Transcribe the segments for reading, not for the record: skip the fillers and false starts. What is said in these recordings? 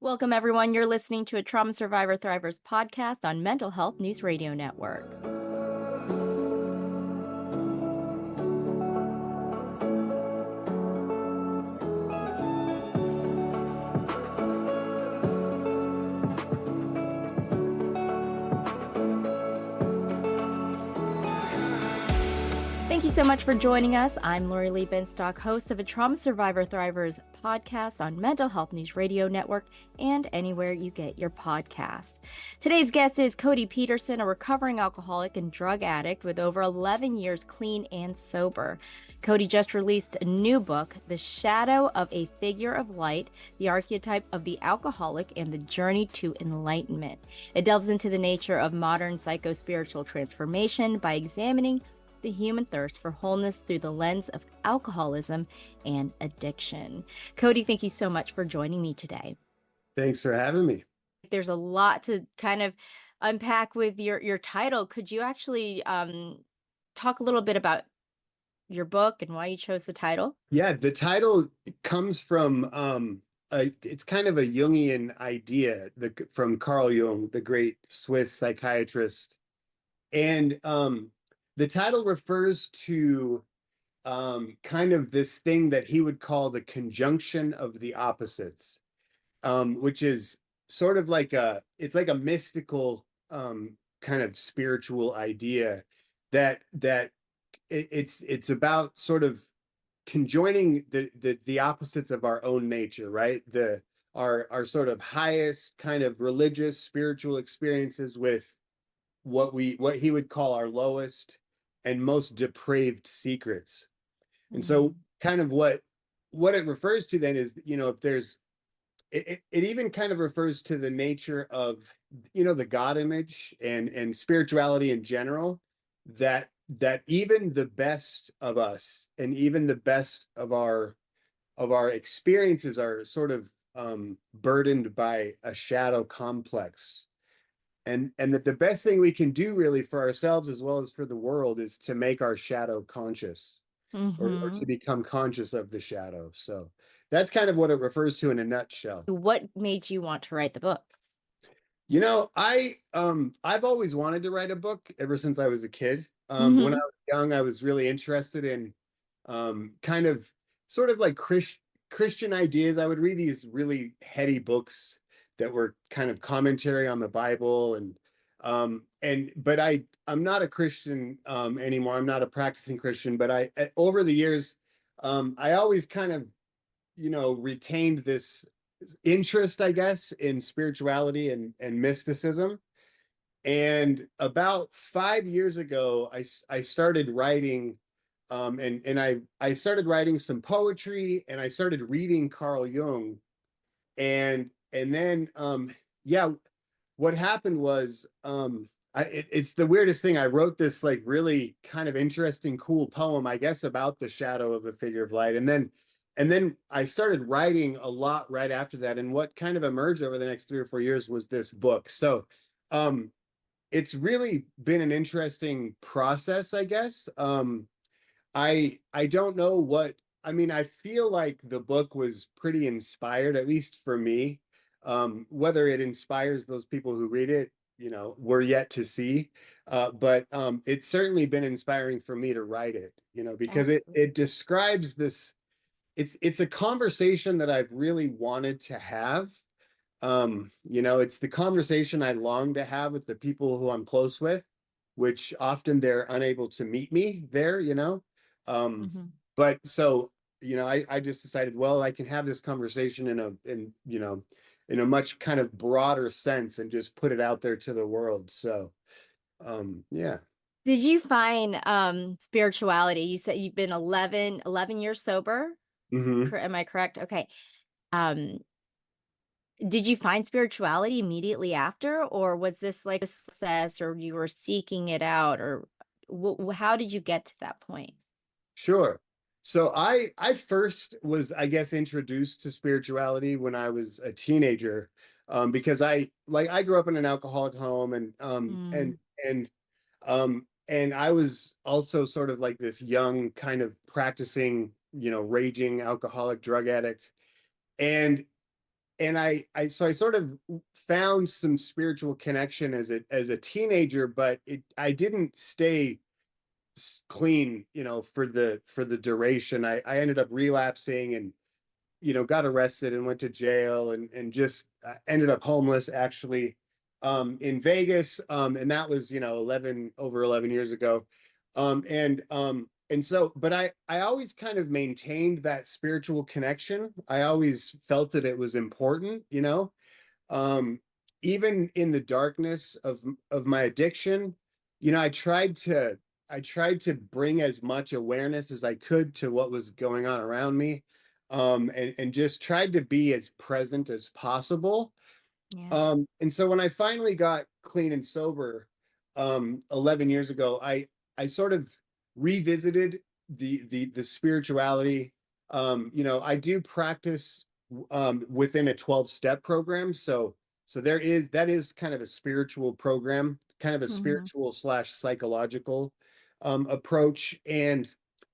Welcome, everyone. You're listening to a Trauma Survivor Thrivers podcast on Mental Health News Radio Network. Thank you so much for joining us. I'm Lorilee Binstock, host of a Trauma Survivor Thrivers podcast on Mental Health News Radio Network and anywhere you get your podcast. Today's guest is Cody Peterson, a recovering alcoholic and drug addict with over 11 years clean and sober. Cody just released a new book, The Shadow of a Figure of Light, the Archetype of the Alcoholic and the Journey to Enlightenment. It delves into the nature of modern psycho-spiritual transformation by examining the human thirst for wholeness through the lens of alcoholism and addiction. Cody, thank you so much for joining me today. Thanks for having me. There's a lot to kind of unpack with your title. Could you actually talk a little bit about your book and why you chose the title? Yeah, the title comes from it's kind of a Jungian idea from Carl Jung, the great Swiss psychiatrist, and the title refers to kind of this thing that he would call the conjunction of the opposites, which is sort of like it's like a mystical kind of spiritual idea that it's about sort of conjoining the opposites of our own nature, right? Our sort of highest kind of religious spiritual experiences with what he would call our lowest and most depraved secrets. And so kind of what it refers to then is, if there's, it even kind of refers to the nature of, the God image and spirituality in general, that even the best of us and even the best of our experiences are sort of burdened by a shadow complex. And that the best thing we can do really for ourselves as well as for the world is to make our shadow conscious, or to become conscious of the shadow. So that's kind of what it refers to in a nutshell. What made you want to write the book? I've always wanted to write a book ever since I was a kid. When I was young, I was really interested in kind of sort of like Christian ideas. I would read these really heady books that were kind of commentary on the Bible, but I'm not a Christian anymore. I'm not a practicing Christian, but over the years, I always kind of, retained this interest, I guess, in spirituality and mysticism. And about 5 years ago, I started writing, and I started writing some poetry, and I started reading Carl Jung, and then what happened was it's the weirdest thing. I wrote this like really kind of interesting, cool poem, I guess, about the shadow of a figure of light, and then I started writing a lot right after that. And what kind of emerged over the next 3 or 4 years was this book. So it's really been an interesting process, I guess. I don't know what, I mean, I feel like the book was pretty inspired, at least for me. Whether it inspires those people who read it, we're yet to see. But it's certainly been inspiring for me to write it, because it describes this, it's a conversation that I've really wanted to have. It's the conversation I long to have with the people who I'm close with, which often they're unable to meet me there, but so, I just decided, well, I can have this conversation in a much kind of broader sense and just put it out there to the world. So, yeah. Did you find spirituality? You said you've been 11 years sober. Am I correct? Okay. Did you find spirituality immediately after, or was this like a success, or you were seeking it out, or how did you get to that point? Sure. So I first was, I guess, introduced to spirituality when I was a teenager, because I grew up in an alcoholic home, and I was also sort of like this young kind of practicing, raging alcoholic drug addict. And So I sort of found some spiritual connection as a teenager, but I didn't stay clean, for the duration. I ended up relapsing and, got arrested and went to jail and just ended up homeless actually, in Vegas. And that was, 11 years ago. And so, but I always kind of maintained that spiritual connection. I always felt that it was important, um, even in the darkness of my addiction, I tried to bring as much awareness as I could to what was going on around me, and just tried to be as present as possible. Yeah. And so when I finally got clean and sober, 11 years ago, I sort of revisited the spirituality. I do practice within a 12-step program. So that is kind of a spiritual program, kind of a Hmm. spiritual slash psychological approach. And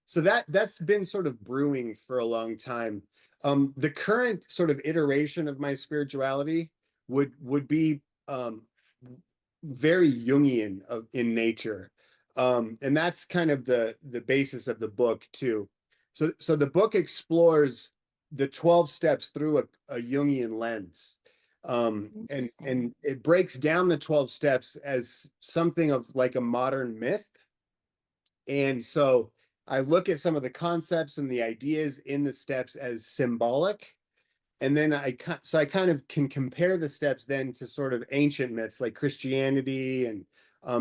so that's been sort of brewing for a long time. The current sort of iteration of my spirituality would be very Jungian in nature. And that's kind of the basis of the book too. So the book explores the 12 steps through a Jungian lens. Interesting. And it breaks down the 12 steps as something of like a modern myth. And so I look at some of the concepts and the ideas in the steps as symbolic. And then I kind of can compare the steps then to sort of ancient myths like Christianity and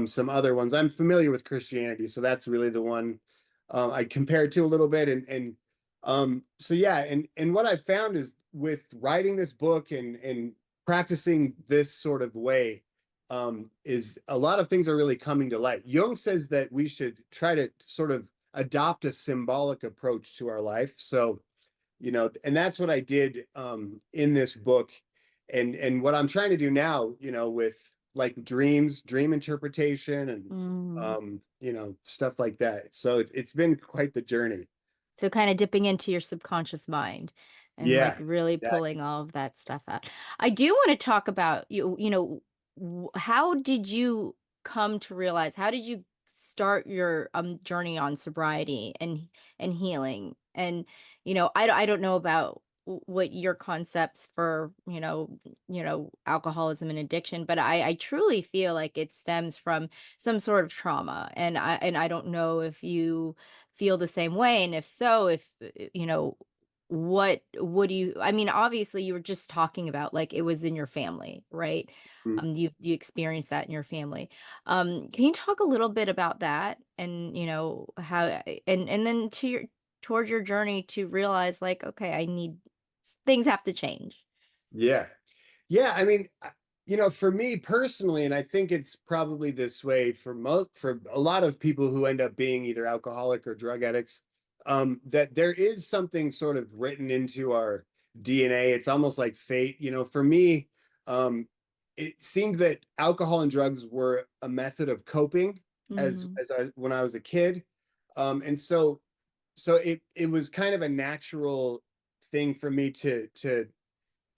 some other ones. I'm familiar with Christianity, so that's really the one I compare it to a little bit. So yeah, and what I found is with writing this book and practicing this sort of way, is a lot of things are really coming to light. Jung says that we should try to sort of adopt a symbolic approach to our life. So, and that's what I did in this book. And what I'm trying to do now, with like dream interpretation and Mm. stuff like that. So it's been quite the journey. So kind of dipping into your subconscious mind and like Yeah. really pulling all of that stuff out. I do want to talk about how did you come to realize, how did you start your journey on sobriety and healing? And I don't know about what your concepts for, alcoholism and addiction, but I truly feel like it stems from some sort of trauma. And I don't know if you feel the same way, and if so, if what do you, I mean, obviously you were just talking about like it was in your family, right? Mm. You experienced that in your family. Can you talk a little bit about that, and how, and then toward your journey to realize like, okay, I need, things have to change. Yeah. Yeah, I mean, for me personally, and I think it's probably this way for a lot of people who end up being either alcoholic or drug addicts, that there is something sort of written into our DNA. It's almost like fate. For me, um, it seemed that alcohol and drugs were a method of coping Hmm. when I was a kid, and so it was kind of a natural thing for me to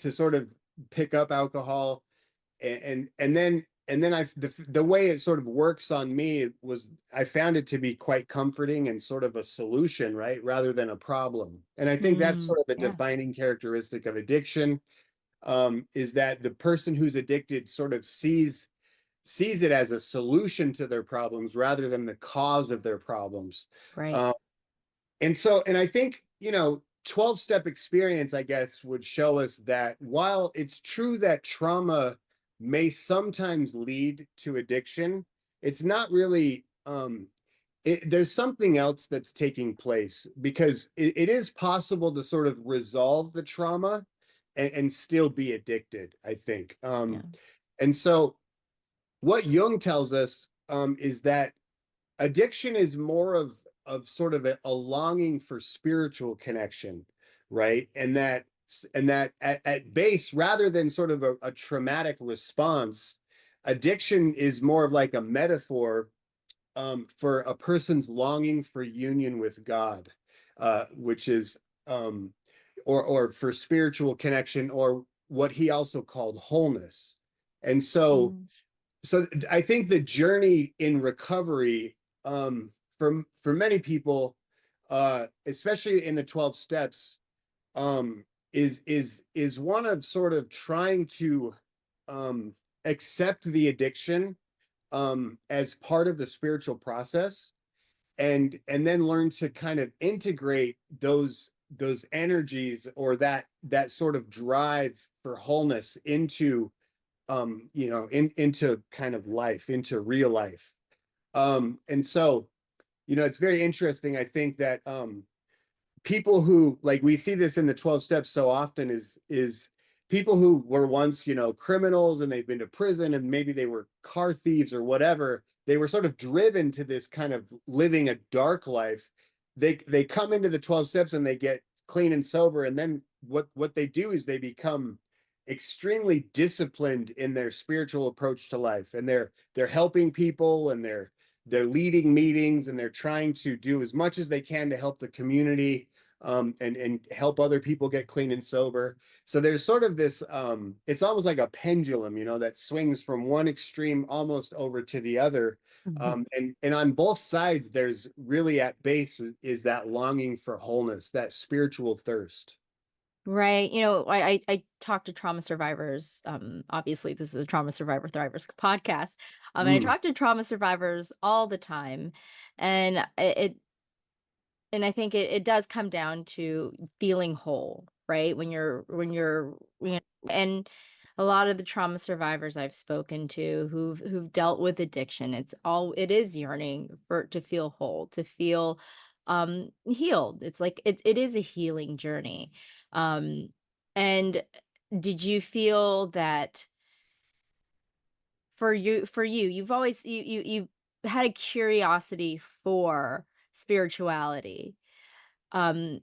sort of pick up alcohol, and then the way it sort of works on me was I found it to be quite comforting and sort of a solution, right, rather than a problem. And I think that's Mm, sort of a yeah. defining characteristic of addiction, is that the person who's addicted sort of sees it as a solution to their problems rather than the cause of their problems. Right. um, and I think, 12-step experience, I guess, would show us that while it's true that trauma may sometimes lead to addiction, it's not really, there's something else that's taking place, because it is possible to sort of resolve the trauma and still be addicted, I think. Yeah. And so what Jung tells us, is that addiction is more of sort of a longing for spiritual connection, right? And that at base, rather than sort of a traumatic response, addiction is more of like a metaphor, for a person's longing for union with God, which is, or for spiritual connection, or what he also called wholeness. And so Mm. so I think the journey in recovery, for many people, especially in the 12 steps, um, is one of sort of trying to um, accept the addiction as part of the spiritual process, and then learn to kind of integrate those energies, or that sort of drive for wholeness into into kind of life, into real life. And so, it's very interesting. I think that people who, like, we see this in the 12 steps so often, is people who were once, criminals, and they've been to prison, and maybe they were car thieves or whatever. They were sort of driven to this kind of living a dark life. They come into the 12 steps and they get clean and sober, and then what they do is they become extremely disciplined in their spiritual approach to life, and they're helping people, and they're leading meetings, and they're trying to do as much as they can to help the community, and help other people get clean and sober. So there's sort of this, it's almost like a pendulum, that swings from one extreme almost over to the other. And on both sides, there's really at base is that longing for wholeness, that spiritual thirst. Right. I talk to trauma survivors. Obviously, this is a trauma survivor thrivers podcast. And I Mm, talk to trauma survivors all the time. And and I think it does come down to feeling whole, right? And a lot of the trauma survivors I've spoken to who've dealt with addiction, it is yearning for to feel whole, to feel healed. It's like it is a healing journey. Um and did you feel that for you, you've always you've had a curiosity for spirituality, um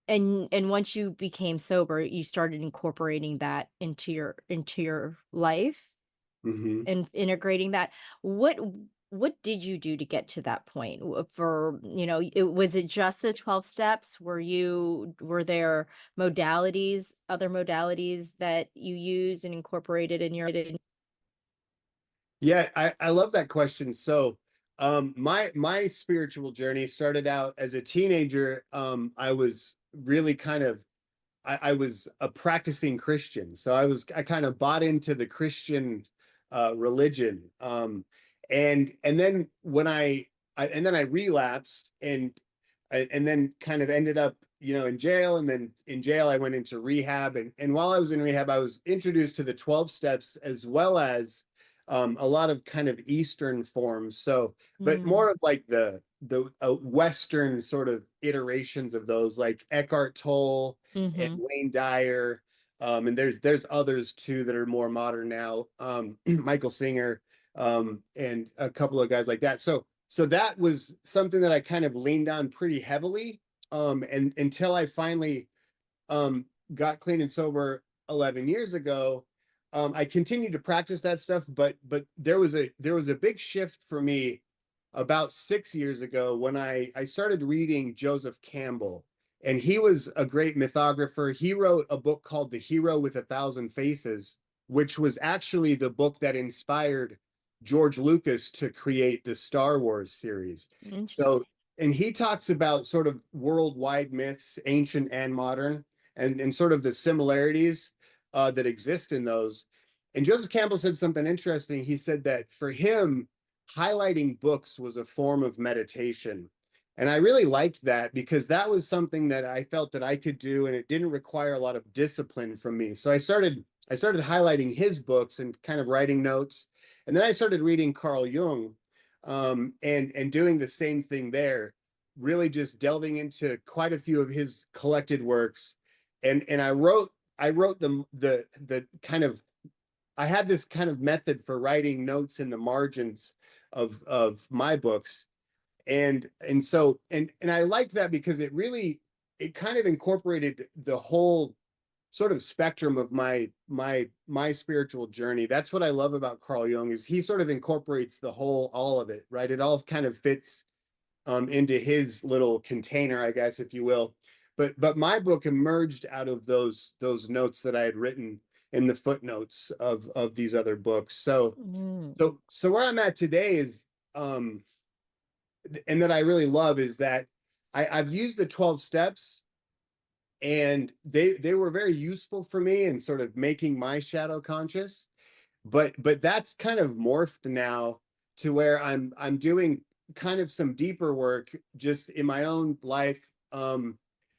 and once you became sober, you started incorporating that into your life mhm. and integrating that. what what did you do to get to that point? Was it just the 12 steps? Were there other modalities that you used and incorporated in your? Yeah, I love that question. So, my spiritual journey started out as a teenager. I was really kind of I was a practicing Christian, so I kind of bought into the Christian religion, and then when I relapsed, and then kind of ended up, in jail, and then in jail I went into rehab, and while I was in rehab, I was introduced to the 12 steps, as well as a lot of kind of Eastern forms. So, but Mm, more of like the Western sort of iterations of those, like Eckhart Tolle and mhm, Wayne Dyer. And there's others too that are more modern now. Michael Singer, and a couple of guys like that. So that was something that I kind of leaned on pretty heavily. And until I finally um, got clean and sober 11 years ago. I continued to practice that stuff, but there was a big shift for me about 6 years ago when I started reading Joseph Campbell, and he was a great mythographer. He wrote a book called The Hero with a Thousand Faces, which was actually the book that inspired George Lucas to create the Star Wars series. So, interesting. and he talks about sort of worldwide myths, ancient and modern, and sort of the similarities that exist in those. And Joseph Campbell said something interesting. He said that for him, highlighting books was a form of meditation. And I really liked that, because that was something that I felt that I could do, and it didn't require a lot of discipline from me. So I started highlighting his books and kind of writing notes. And then I started reading Carl Jung, and doing the same thing there, really just delving into quite a few of his collected works. And I wrote the kind of, I had this kind of method for writing notes in the margins of my books. And I liked that, because it kind of incorporated the whole sort of spectrum of my spiritual journey. That's what I love about Carl Jung, is he sort of incorporates all of it, right? It all kind of fits into his little container, I guess, if you will. But my book emerged out of those notes that I had written. in the footnotes of these other books. So Mm. so where I'm at today is, and that I really love, is that I've used the 12 steps, and they were very useful for me in sort of making my shadow conscious. But that's kind of morphed now to where I'm doing kind of some deeper work just in my own life,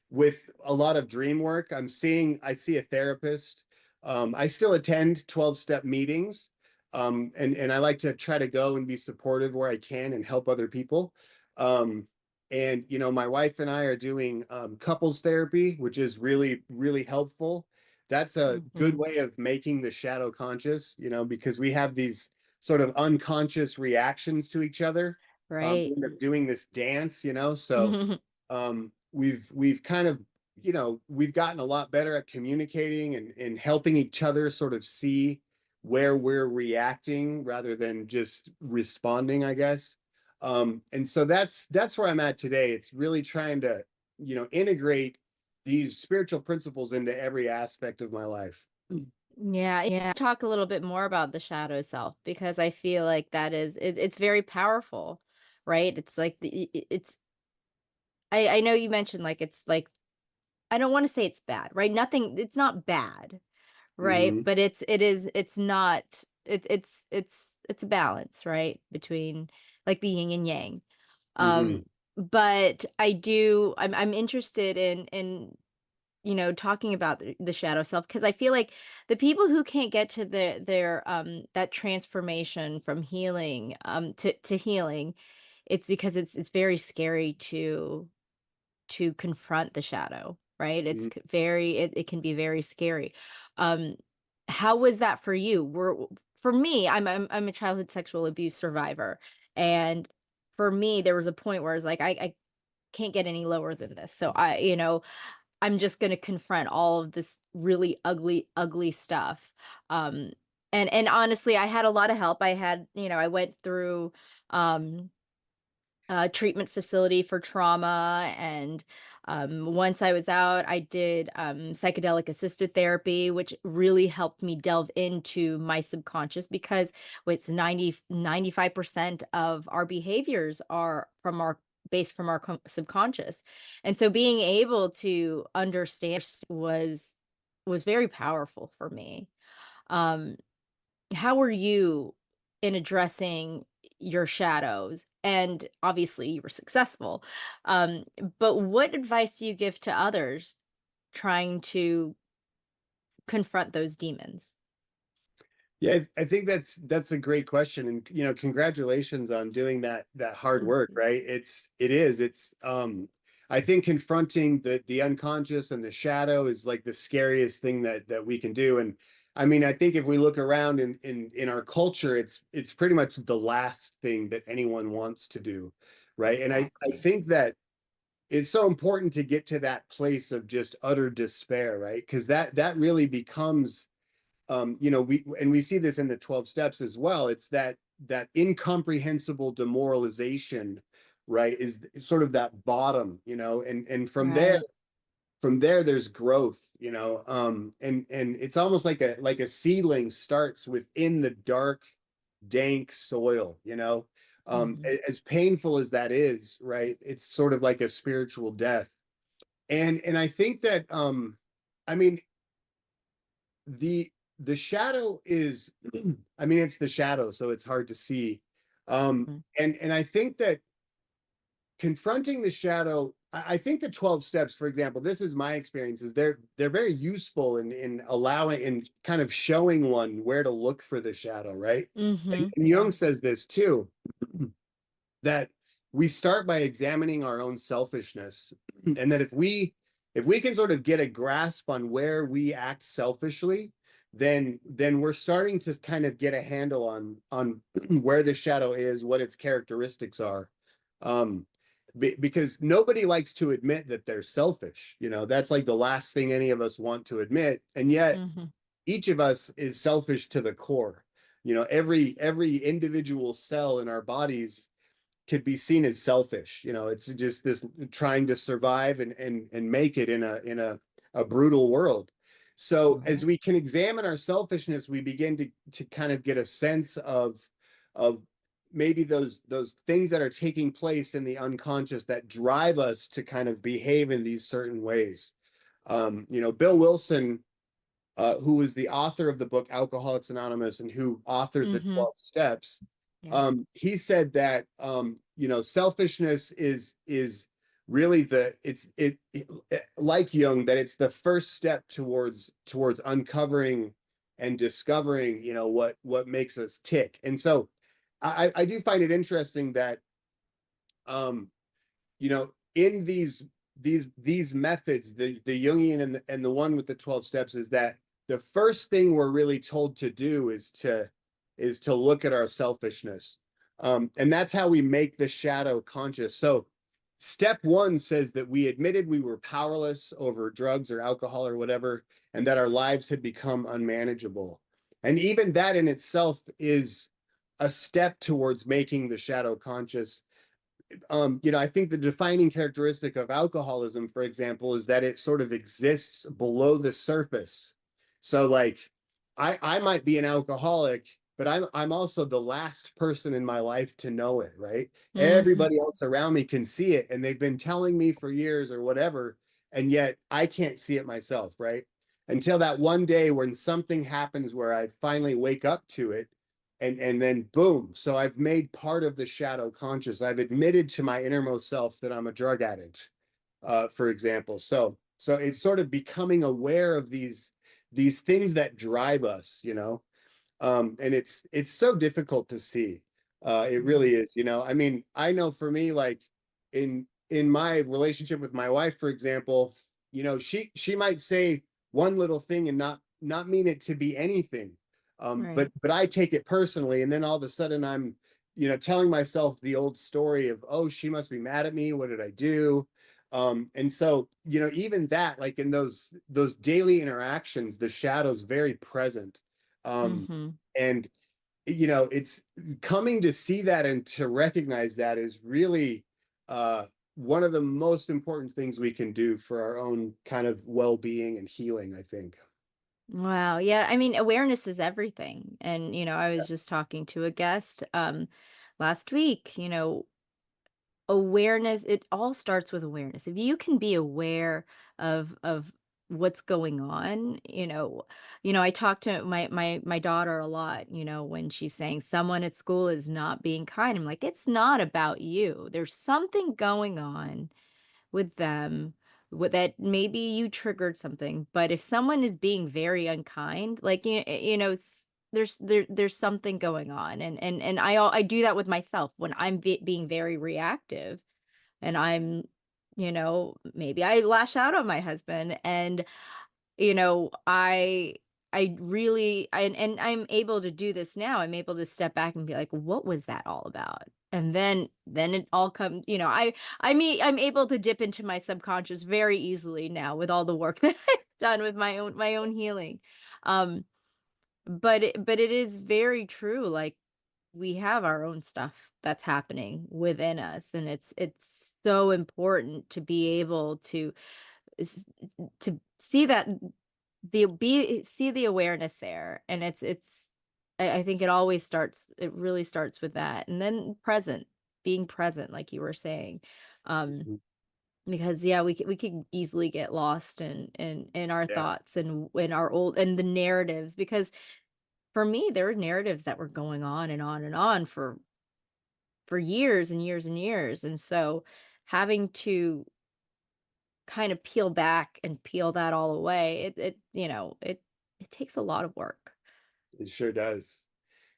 with a lot of dream work. I see a therapist. I still attend 12-step meetings, and I like to try to go and be supportive where I can and help other people. And my wife and I are doing couples therapy, which is really, really helpful. That's a good Mhm. way of making the shadow conscious, because we have these sort of unconscious reactions to each other. Right. We end up doing this dance, so we've kind of, we've gotten a lot better at communicating and helping each other sort of see where we're reacting rather than just responding, I guess. And so that's where I'm at today. It's really trying to, integrate these spiritual principles into every aspect of my life. Yeah, yeah. Talk a little bit more about the shadow self, because I feel like it's very powerful, right? It's like it's I know you mentioned like it's like I don't want to say it's bad, right? Nothing, it's not bad, right? Hmm. But it's not it's a balance, right? Between like the yin and yang. Hmm. Um but I'm interested in talking about the shadow self, because I feel like the people who can't get to their that transformation from healing to healing, it's because it's very scary to confront the shadow, right? Hmm. It can be very scary. Um how was that for you? For me, I'm a childhood sexual abuse survivor, and for me there was a point where I was like I can't get any lower than this. So I'm just gonna confront all of this really ugly, ugly stuff. Um, and honestly, I had a lot of help. I went through um a treatment facility for trauma, and once I was out, I did psychedelic assisted therapy, which really helped me delve into my subconscious, because it's 95% of our behaviors are from our based from our subconscious. And so being able to understand was very powerful for me. Um, how were you in addressing your shadows? And obviously you were successful. Um, but what advice do you give to others trying to confront those demons? Yeah, I think that's a great question, and congratulations on doing that hard Thank work, you. right? It's I think confronting the unconscious and the shadow is like the scariest thing that we can do. And I mean, I think if we look around in our culture, it's pretty much the last thing that anyone wants to do, right? And I Exactly. think that it's so important to get to that place of just utter despair, right? Because that really becomes, we see this in the 12 steps as well. It's that incomprehensible demoralization, right, is sort of that bottom, and Right. from there there's growth, and it's almost like a seedling starts within the dark, dank soil, Mhm. as painful as that is, right? It's sort of like a spiritual death. And I think that, I mean, the shadow is, I mean, it's the shadow, so it's hard to see. Mhm. And I think that confronting the shadow, I think the 12 steps, for example, this is my experiences, they're very useful in allowing and kind of showing one where to look for the shadow, right? Mhm. And Jung Yeah. says this too, that we start by examining our own selfishness, and that if we can sort of get a grasp on where we act selfishly, then we're starting to kind of get a handle on where the shadow is, what its characteristics are. um because nobody likes to admit that they're selfish, that's like the last thing any of us want to admit, and yet Mhm. each of us is selfish to the core. Every individual cell in our bodies could be seen as selfish. It's just this trying to survive and make it in a brutal world. So Right. as we can examine our selfishness, we begin to kind of get a sense of maybe those things that are taking place in the unconscious that drive us to kind of behave in these certain ways. Bill Wilson, who was the author of the book Alcoholics Anonymous and who authored the Mm-hmm. 12 steps, Yeah. he said that selfishness is really like Jung, that it's the first step towards uncovering and discovering what makes us tick. And so I do find it interesting that in these methods, the Jungian and the one with the 12 steps, is that the first thing we're really told to do is to look at our selfishness. And that's how we make the shadow conscious. So step one says that we admitted we were powerless over drugs or alcohol or whatever, and that our lives had become unmanageable. And even that in itself is a step towards making the shadow conscious. I think the defining characteristic of alcoholism, for example, is that it sort of exists below the surface. So like I might be an alcoholic, but I'm also the last person in my life to know it, right? Mm-hmm. Everybody else around me can see it, and they've been telling me for years or whatever, and yet I can't see it myself, right? Until that one day when something happens where I finally wake up to it, and then boom. So I've made part of the shadow conscious. I've admitted to my innermost self that I'm a drug addict, for example. So it's sort of becoming aware of these things that drive us, and it's so difficult to see. It really is. I mean, I know for me, like in my relationship with my wife, for example, she might say one little thing and not mean it to be anything. Right. But I take it personally, and then all of a sudden I'm, telling myself the old story of, oh, she must be mad at me. What did I do? And so, even that, like in those daily interactions, the shadow's very present. Um, Mm-hmm. and it's coming to see that and to recognize that is really one of the most important things we can do for our own kind of well-being and healing, I think. Wow. Yeah. I mean, awareness is everything. And, I was just talking to a guest last week, awareness, it all starts with awareness. If you can be aware of what's going on, I talk to my daughter a lot, when she's saying someone at school is not being kind. I'm like, it's not about you. There's something going on with them, with that maybe you triggered something. But if someone is being very unkind, like there's something going on, and I do that with myself when I'm being very reactive, and maybe I lash out on my husband, and I really, and I'm able to do this now. I'm able to step back and be like, what was that all about? And then it all comes, I'm able to dip into my subconscious very easily now with all the work that I've done with my own healing. Um, but it is very true. Like, we have our own stuff that's happening within us, and it's so important to be able s- to see that, see the awareness there. And I think it really starts with that, and then being present, like you were saying. um Mhm. because yeah, we could easily get lost in our Yeah, thoughts, and in our old, and the narratives, because for me there were narratives that were going on and on and on for years and years and years. And so having to kind of peel back and peel that all away, it takes a lot of work. it sure does.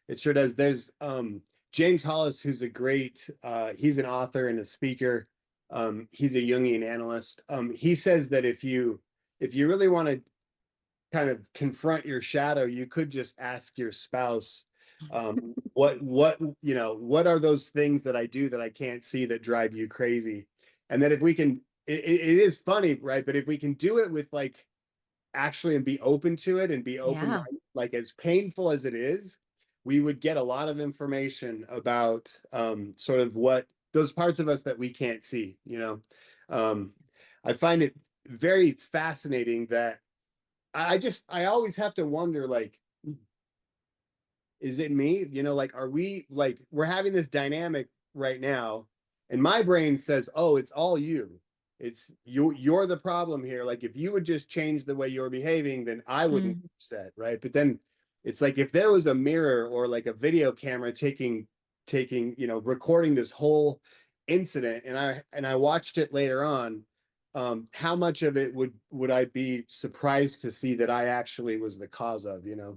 It sure does. There's James Hollis, who's a great he's an author and a speaker. He's a Jungian analyst. He says that if you really want to kind of confront your shadow, you could just ask your spouse, what are those things that I do that I can't see that drive you crazy? And that if we can, it is funny, right? But if we can do it with like actually and be open to it and be open Yeah. minded, like as painful as it is, we would get a lot of information about sort of what those parts of us that we can't see. um, I find it very fascinating that I always have to wonder, like, is it me? You know, like, are we, like, we're having this dynamic right now, and my brain says, oh, it's all you. It's you're the problem here. Like, if you would just change the way you're behaving, then I wouldn't be Mm, upset, right? But then it's like, if there was a mirror or like a video camera taking, recording this whole incident, and I watched it later on, how much of it would I be surprised to see that I actually was the cause of, yeah.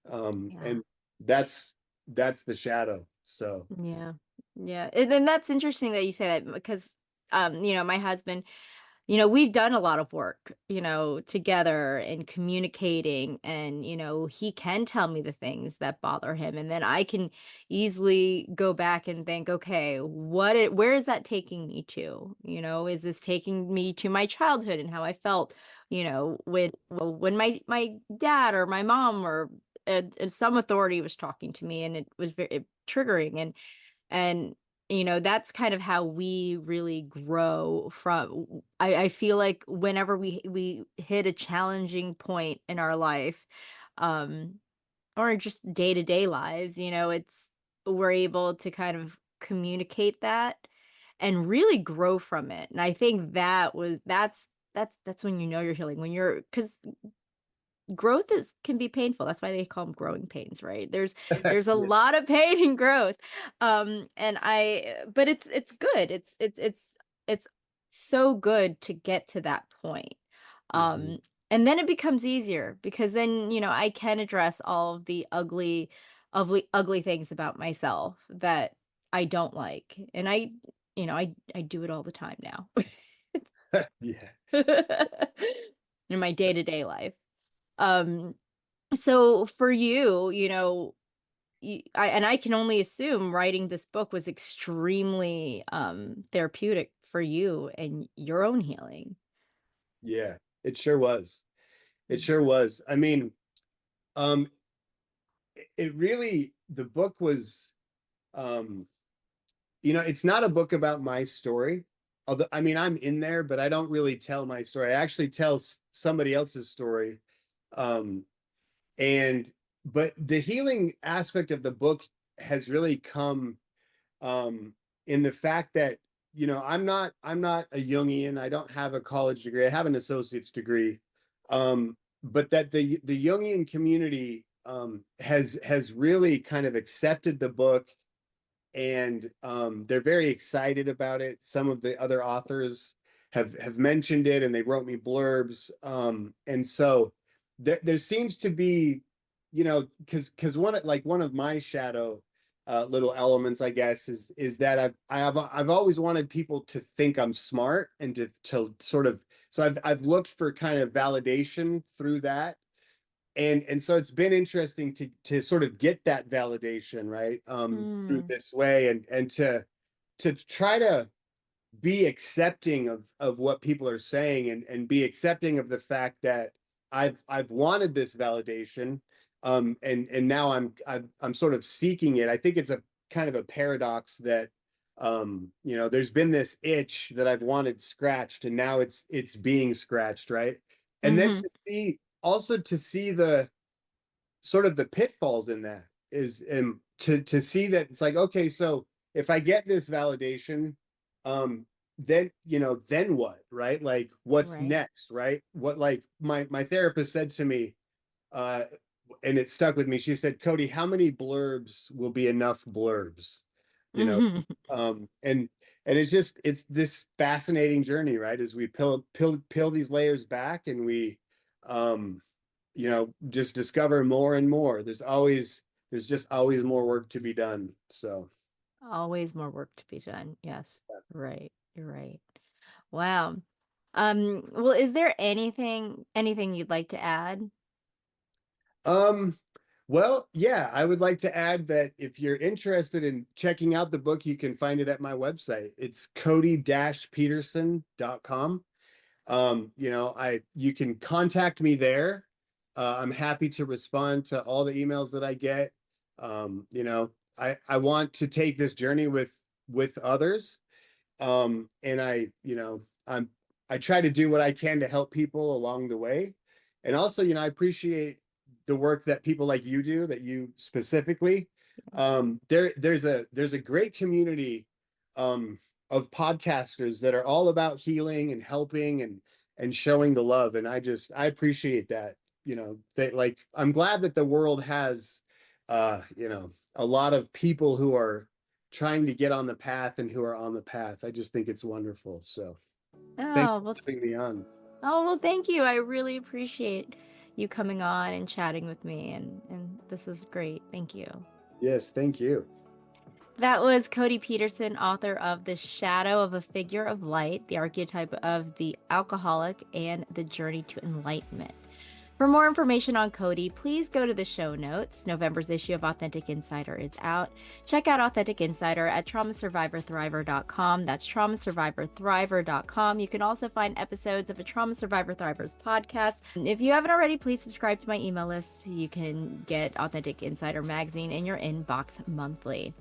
and that's the shadow. So Yeah. Yeah. And then that's interesting that you say that because, my husband, we've done a lot of work, together and communicating, and, he can tell me the things that bother him. And then I can easily go back and think, okay, where is that taking me to? Is this taking me to my childhood and how I felt, when my dad or my mom or some authority was talking to me and it was very triggering. And that's kind of how we really grow from. I feel like whenever we hit a challenging point in our life, um or just day-to-day lives, it's we're able to kind of communicate that and really grow from it. And I think that's when you're healing, when you're, because growth is can be painful. That's why they call them growing pains, right? There's a yeah. lot of pain in growth. And but it's good. It's so good to get to that point. Mhm. Um, and then it becomes easier because then, I can address all of the ugly things about myself that I don't like. And I do it all the time now. Yeah. In my day-to-day life. Um, so for you, I can only assume writing this book was extremely therapeutic for you and your own healing. Yeah, it sure was. It sure was. I mean, um, it really, the book was, um, it's not a book about my story. Although, I mean, I'm in there, but I don't really tell my story. I actually tell somebody else's story. Um, and, but the healing aspect of the book has really come, um, in the fact that, I'm not a Jungian. I don't have a college degree. I have an associate's degree. But that the Jungian community, has really kind of accepted the book, and they're very excited about it. Some of the other authors have mentioned it, and they wrote me blurbs. And so there seems to be, because one of my shadow, little elements, I guess, is that I've always wanted people to think I'm smart, and to sort of, so I've looked for kind of validation through that. And so it's been interesting to sort of get that validation, right, through Mm, this way, and to try to be accepting of what people are saying, and be accepting of the fact that I've wanted this validation, and now I'm sort of seeking it. I think it's a kind of a paradox that, there's been this itch that I've wanted scratched, and now it's being scratched, right? And then mhm, to see the sort of the pitfalls in that, is, to see that it's like, okay, so if I get this validation, then what, right? Like, what's right. next, right? What, like, my therapist said to me, uh and it stuck with me. She said, Cody, how many blurbs will be enough blurbs, you know Mhm. and it's this fascinating journey, right, as we peel these layers back, and we, um just discover more and more. There's just always more work to be done. So Always more work to be done. Yes. Right. You're right. Wow. Well, is there anything you'd like to add? um well, yeah, I would like to add that if you're interested in checking out the book, you can find it at my website. It's cody-peterson.com. You can contact me there. I'm happy to respond to all the emails that I get. I want to take this journey with others. And I try to do what I can to help people along the way. And also, I appreciate the work that people like you do, that you specifically. There's a great community of podcasters that are all about healing and helping and showing the love. And I appreciate that. I'm glad that the world has a lot of people who are trying to get on the path and who are on the path. I just think it's wonderful. So thanks Oh, for well, having me on. thank you. I really appreciate you coming on and chatting with me, and this was great. Thank you. Yes, thank you. That was Cody Peterson, author of The Shadow of a Figure of Light, The Archetype of the Alcoholic, and The Journey to Enlightenment. For more information on Cody, please go to the show notes. November's issue of Authentic Insider is out. Check out Authentic Insider at traumasurvivorthriver.com. That's traumasurvivorthriver.com. You can also find episodes of a Trauma Survivor Thrivers podcast. If you haven't already, please subscribe to my email list. You can get Authentic Insider magazine in your inbox monthly.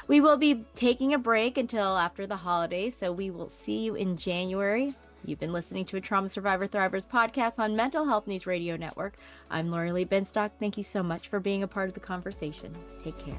We will be taking a break until after the holidays, so we will see you in January. You've been listening to a Trauma Survivor Thrivers podcast on Mental Health News Radio Network. I'm Lorilee Binstock. Thank you so much for being a part of the conversation. Take care.